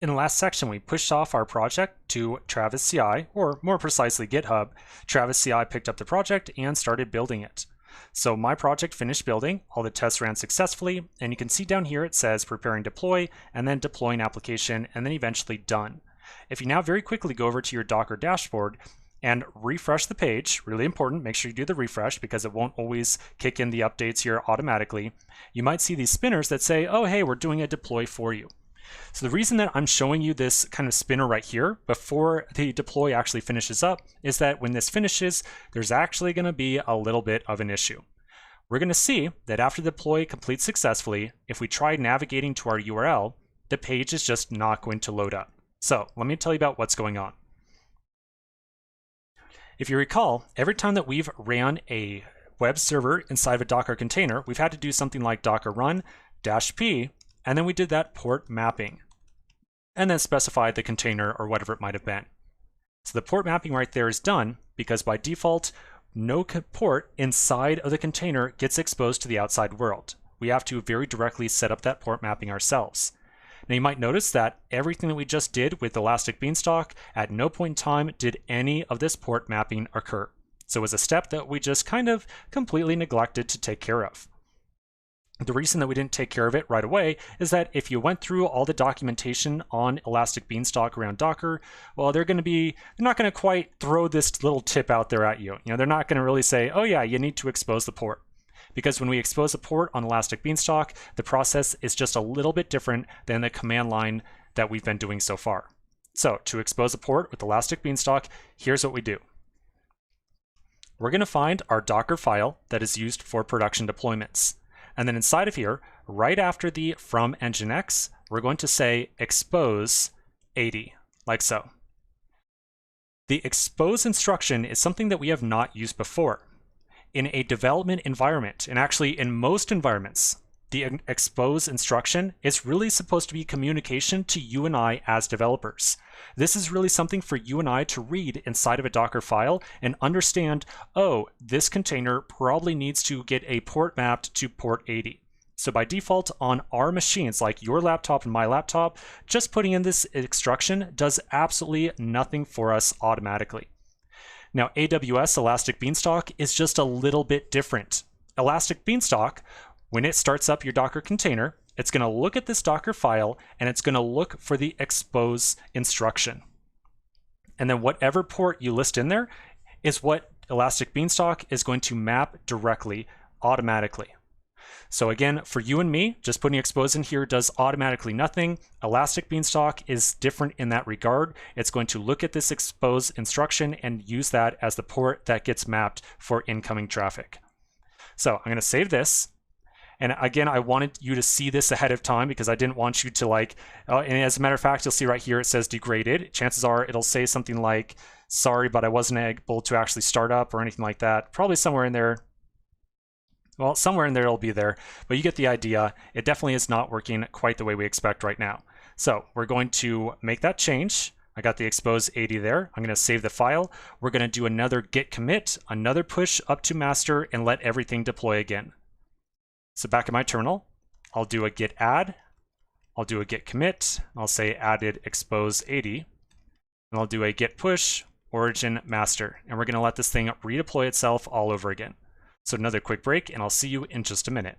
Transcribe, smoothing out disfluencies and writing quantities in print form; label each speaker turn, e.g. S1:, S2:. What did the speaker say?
S1: In the last section, we pushed off our project to Travis CI, or more precisely GitHub. Travis CI picked up the project and started building it. So my project finished building, all the tests ran successfully, and you can see down here it says preparing deploy, and then deploying application, and then eventually done. If you now very quickly go over to your Docker dashboard and refresh the page, really important, make sure you do the refresh because it won't always kick in the updates here automatically, you might see these spinners that say, oh hey, we're doing a deploy for you. So the reason that I'm showing you this kind of spinner right here before the deploy actually finishes up is that when this finishes, there's actually going to be a little bit of an issue. We're going to see that after the deploy completes successfully, if we try navigating to our URL, the page is just not going to load up. So let me tell you about what's going on. If you recall, every time that we've ran a web server inside of a Docker container, we've had to do something like docker run -p, and then we did that port mapping, and then specified the container or whatever it might have been. So the port mapping right there is done because by default, no port inside of the container gets exposed to the outside world. We have to very directly set up that port mapping ourselves. Now you might notice that everything that we just did with Elastic Beanstalk, at no point in time did any of this port mapping occur. So it was a step that we just kind of completely neglected to take care of. The reason that we didn't take care of it right away is that if you went through all the documentation on Elastic Beanstalk around Docker, well, they're not going to quite throw this little tip out there at you. They're not going to really say, oh yeah, you need to expose the port. Because when we expose a port on Elastic Beanstalk, the process is just a little bit different than the command line that we've been doing so far. So to expose a port with Elastic Beanstalk, here's what we do. We're going to find our Docker file that is used for production deployments. And then inside of here, right after the from nginx, we're going to say expose 80, like so. The expose instruction is something that we have not used before. In a development environment, and actually in most environments, the expose instruction is really supposed to be communication to you and I as developers. This is really something for you and I to read inside of a Docker file and understand, oh, this container probably needs to get a port mapped to port 80. So by default on our machines, like your laptop and my laptop, just putting in this instruction does absolutely nothing for us automatically. Now, AWS Elastic Beanstalk is just a little bit different. Elastic Beanstalk, when it starts up your Docker container, it's going to look at this Docker file and it's going to look for the expose instruction. And then whatever port you list in there is what Elastic Beanstalk is going to map directly, automatically. So again, for you and me, just putting expose in here does automatically nothing. Elastic Beanstalk is different in that regard. It's going to look at this expose instruction and use that as the port that gets mapped for incoming traffic. So I'm going to save this. And again, I wanted you to see this ahead of time because I didn't want you to and as a matter of fact, you'll see right here, it says degraded. Chances are it'll say something like, sorry, but I wasn't able to actually start up or anything like that. Probably somewhere in there. Well, somewhere in there it'll be there, but you get the idea. It definitely is not working quite the way we expect right now. So we're going to make that change. I got the expose 80 there. I'm going to save the file. We're going to do another git commit, another push up to master, and let everything deploy again. So back in my terminal, I'll do a git add, I'll do a git commit, I'll say added expose 80, and I'll do a git push origin master, and we're going to let this thing redeploy itself all over again. So another quick break, and I'll see you in just a minute.